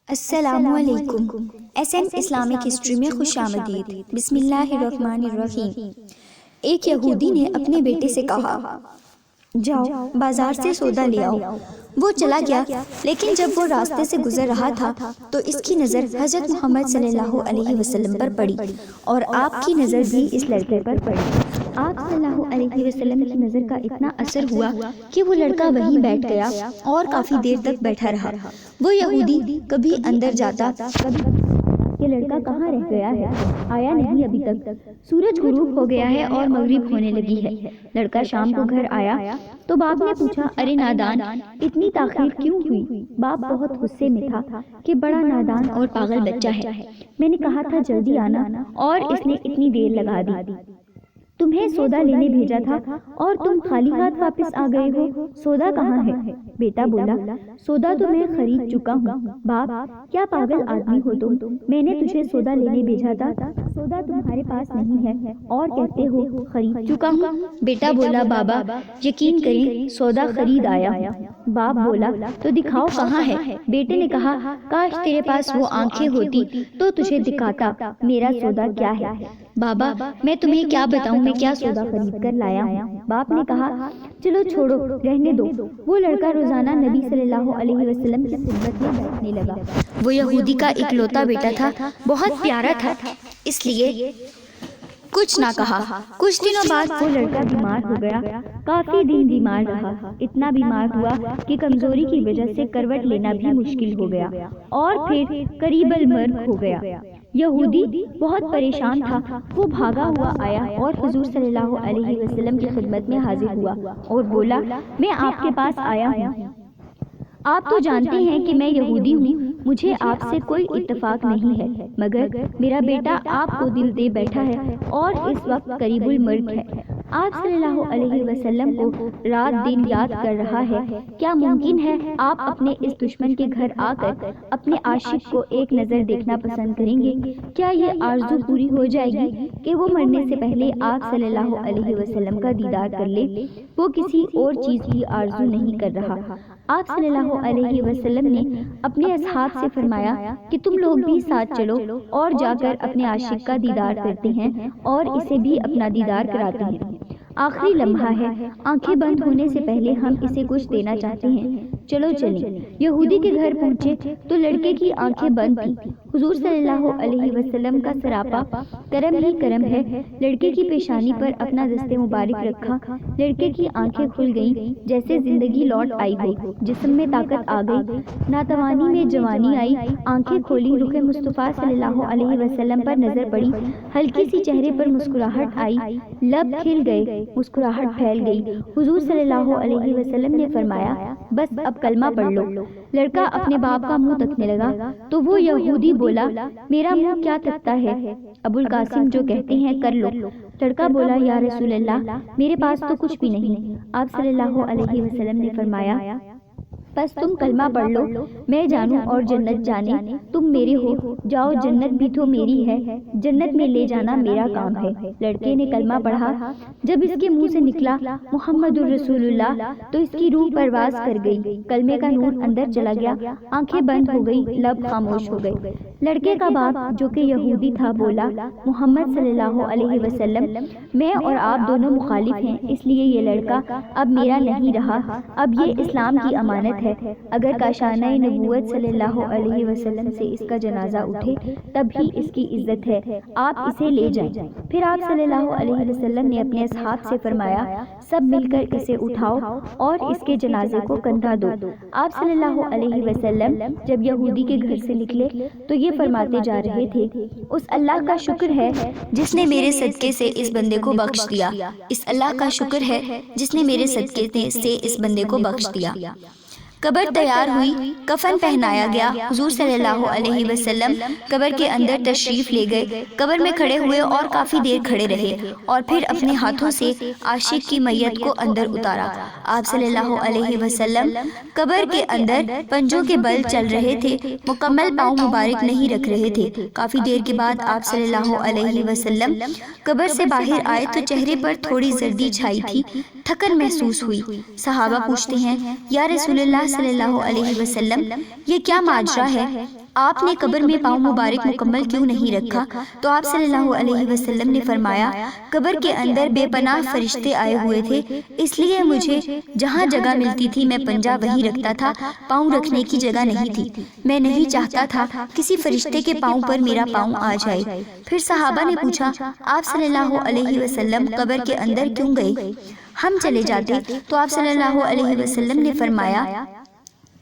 السلام علیکم۔ S an Islamic history میں خوش آمدید۔ بسم اللہ الرحمن الرحیم۔ ایک یہودی نے اپنے بیٹے سے کہا، جاؤ بازار سے سودا لے آؤ۔ وہ چلا گیا، لیکن جب وہ راستے سے گزر رہا تھا تو اس کی نظر حضرت محمد صلی اللہ علیہ وسلم پر پڑی، اور آپ کی نظر بھی اس لڑکے پر پڑی۔ آپ صلی اللہ علیہ وسلم کی نظر کا اتنا اثر ہوا کہ وہ لڑکا وہیں بیٹھ گیا اور کافی دیر تک بیٹھا رہا۔ وہ یہودی کبھی اندر جاتا، کبھی یہ لڑکا کہاں رہ گیا ہے، آیا نہیں ابھی تک، سورج غروب ہو گیا ہے اور مغرب ہونے لگی ہے۔ لڑکا شام کو گھر آیا تو باپ نے پوچھا، ارے نادان، اتنی تاخیر کیوں ہوئی؟ باپ بہت غصے میں تھا کہ بڑا نادان اور پاگل بچہ ہے، میں نے کہا تھا جلدی آنا اور اس نے اتنی دیر لگا دی۔ تمہیں سودا لینے بھیجا تھا اور تم خالی ہاتھ واپس آ گئے ہو، سودا کہاں ہے؟ بیٹا بولا، سودا تو میں خرید چکا ہوں۔ باپ، کیا پاگل آدمی ہو تم، میں نے تجھے سودا لینے بھیجا تھا، سودا تمہارے پاس نہیں ہے اور کہتے ہو خرید چکا ہوں۔ بیٹا بولا، بابا یقین کریں سودا خرید آیا۔ باپ بولا، تو دکھاؤ کہاں ہے؟ بیٹے نے کہا، کاش تیرے پاس وہ آنکھیں ہوتی تو تجھے دکھاتا میرا سودا کیا ہے۔ بابا میں تمہیں کیا بتاؤں میں کیا سودا خرید کر لایا ہوں۔ باپ نے کہا، چلو چھوڑو رہنے دو۔ وہ لڑکا روزانہ نبی صلی اللہ علیہ وسلم کی خدمت میں بیٹھنے لگا۔ وہ یہودی کا اکلوتا بیٹا تھا، بہت پیارا تھا، اس لیے کچھ نہ کہا۔ کچھ دنوں بعد وہ لڑکا بیمار ہو گیا، کافی دن بیمار رہا، اتنا بیمار ہوا کہ کمزوری کی وجہ سے کروٹ لینا بھی مشکل ہو گیا اور پھر قریب المرگ ہو گیا۔ یہودی بہت پریشان تھا، وہ بھاگا ہوا آیا اور حضور صلی اللہ علیہ وسلم کی خدمت میں حاضر ہوا اور بولا، میں آپ کے پاس آیا ہوں۔ آپ تو جانتے ہیں کہ میں یہودی ہوں، مجھے آپ سے کوئی اتفاق نہیں ہے، مگر میرا بیٹا آپ کو دل دے بیٹھا ہے اور اس وقت قریب المرگ ہے۔ آپ صلی اللہ علیہ وسلم کو رات دن یاد کر رہا ہے، کیا ممکن ہے آپ اپنے اس دشمن کے گھر آ کر اپنے عاشق کو ایک نظر دیکھنا پسند کریں گے؟ کیا یہ آرزو پوری ہو جائے گی کہ وہ مرنے سے پہلے آپ صلی اللہ علیہ وسلم کا دیدار کر لے؟ وہ کسی اور چیز کی آرزو نہیں کر رہا۔ آپ صلی اللہ علیہ وسلم نے اپنے اصحاب سے فرمایا کہ تم لوگ بھی ساتھ چلو اور جا کر اپنے عاشق کا دیدار کرتے ہیں اور اسے بھی اپنا دیدار کراتے ہیں۔ آخری لمحہ ہے، آنکھیں بند ہونے سے پہلے ہم اسے کچھ دینا چاہتے ہیں، چلو چلیں۔ یہودی کے گھر پہنچے تو لڑکے کی آنکھیں بند تھیں۔ حضور صلی اللہ علیہ وسلم کا سراپا کرم ہی کرم ہے، لڑکے کی پیشانی پر اپنا دست مبارک رکھا، لڑکے کی آنکھیں کھل گئیں جیسے زندگی لوٹ آئی ہو، جسم میں طاقت آ گئی، ناتوانی میں جوانی آئی، آنکھیں کھولی، رخ مصطفیٰ صلی اللہ علیہ وسلم پر نظر پڑی، ہلکی سی چہرے پر مسکراہٹ آئی، لب کھل گئے، مسکراہٹ پھیل گئی۔ حضور صلی اللہ علیہ وسلم نے فرمایا، بس اب کلمہ پڑھ لو۔ لڑکا اپنے باپ کا منہ تکنے لگا تو وہ یہودی بولا، میرا منہ کیا تکتا ہے، ابو القاسم جو کہتے ہیں کر لو۔ لڑکا بولا، یا رسول اللہ میرے پاس تو کچھ بھی نہیں۔ آپ صلی اللہ علیہ وسلم نے فرمایا، بس تم کلمہ پڑھ لو، میں جانوں اور جنت جانے تم میرے ہو، جاؤ جنت بھی تو میری ہے، جنت میں لے جانا میرا کام ہے۔ لڑکے نے کلمہ پڑھا، جب اس کے منہ سے نکلا محمد الرسول اللہ تو اس کی روح پرواز کر گئی، کلمے کا نور اندر چلا گیا، آنکھیں بند ہو گئی، لب خاموش ہو گئے۔ لڑکے کا باپ جو کہ یہودی تھا بولا، محمد صلی اللہ علیہ وسلم میں اور آپ دونوں مخالف ہیں، اس لیے یہ لڑکا اب میرا نہیں رہا، اب یہ اسلام کی امانت ہے، اگر کاشانہ نبوت صلی اللہ علیہ وسلم سے اس کا جنازہ اٹھے تب ہی اس کی عزت ہے، آپ اسے لے جائیں۔ پھر آپ صلی اللہ علیہ وسلم نے اپنے اصحاب سے فرمایا، سب مل کر اسے اٹھاؤ اور اس کے جنازے کو کندھا دو۔ آپ صلی اللہ علیہ وسلم جب یہودی کے گھر سے نکلے تو یہ فرماتے جا رہے تھے، اس اللہ کا شکر ہے جس نے میرے صدقے سے اس بندے کو بخش دیا، اس اللہ کا شکر ہے جس نے میرے صدقے سے اس بندے کو بخش دیا۔ قبر تیار ہوئی، کفن پہنایا گیا، حضور صلی اللہ علیہ وسلم قبر کے اندر تشریف لے گئے، قبر میں کھڑے ہوئے اور کافی دیر کھڑے رہے اور پھر اپنے ہاتھوں سے عاشق کی میت کو اندر اتارا۔ آپ صلی اللہ علیہ وسلم قبر کے اندر پنجوں کے بل چل رہے تھے، مکمل پاؤں مبارک نہیں رکھ رہے تھے۔ کافی دیر کے بعد آپ صلی اللہ علیہ وسلم قبر سے باہر آئے تو چہرے پر تھوڑی زردی چھائی تھی، تھکن محسوس ہوئی۔ صحابہ پوچھتے ہیں، یا رسول اللہ صلی اللہ علیہ وسلم یہ کیا ماجرا ہے؟ آپ نے قبر میں پاؤں مبارک مکمل کیوں نہیں رکھا؟ تو آپ صلی اللہ علیہ وسلم نے فرمایا قبر کے اندر بے پناہ فرشتے آئے ہوئے تھے، اس لیے مجھے جہاں جگہ ملتی تھی میں پنجہ وہی رکھتا تھا، پاؤں رکھنے کی جگہ نہیں تھی۔ میں نہیں چاہتا تھا کسی فرشتے کے پاؤں پر میرا پاؤں آ جائے۔ پھر صحابہ نے پوچھا آپ صلی اللہ علیہ وسلم قبر کے اندر کیوں گئے؟ ہم چلے جاتے۔ تو آپ صلی اللہ علیہ وسلم نے فرمایا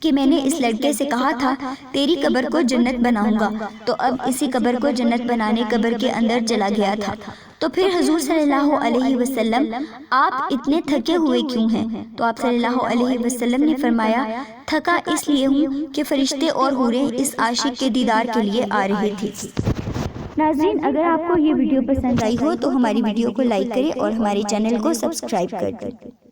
کہ میں نے اس لڑکے سے کہا تھا تیری قبر کو جنت بناؤں گا، تو اب اسی قبر کو جنت بنانے قبر کے اندر چلا گیا تھا۔ تو پھر حضور صلی اللہ علیہ وسلم آپ اتنے تھکے ہوئے کیوں ہیں؟ تو آپ صلی اللہ علیہ وسلم نے فرمایا تھکا اس لیے ہوں کہ فرشتے اور حوریں اس عاشق کے دیدار کے لیے آ رہے تھے۔ ناظرین، اگر آپ کو یہ ویڈیو پسند آئی ہو تو ہماری ویڈیو کو لائک کریں اور ہمارے چینل کو سبسکرائب کر دیں۔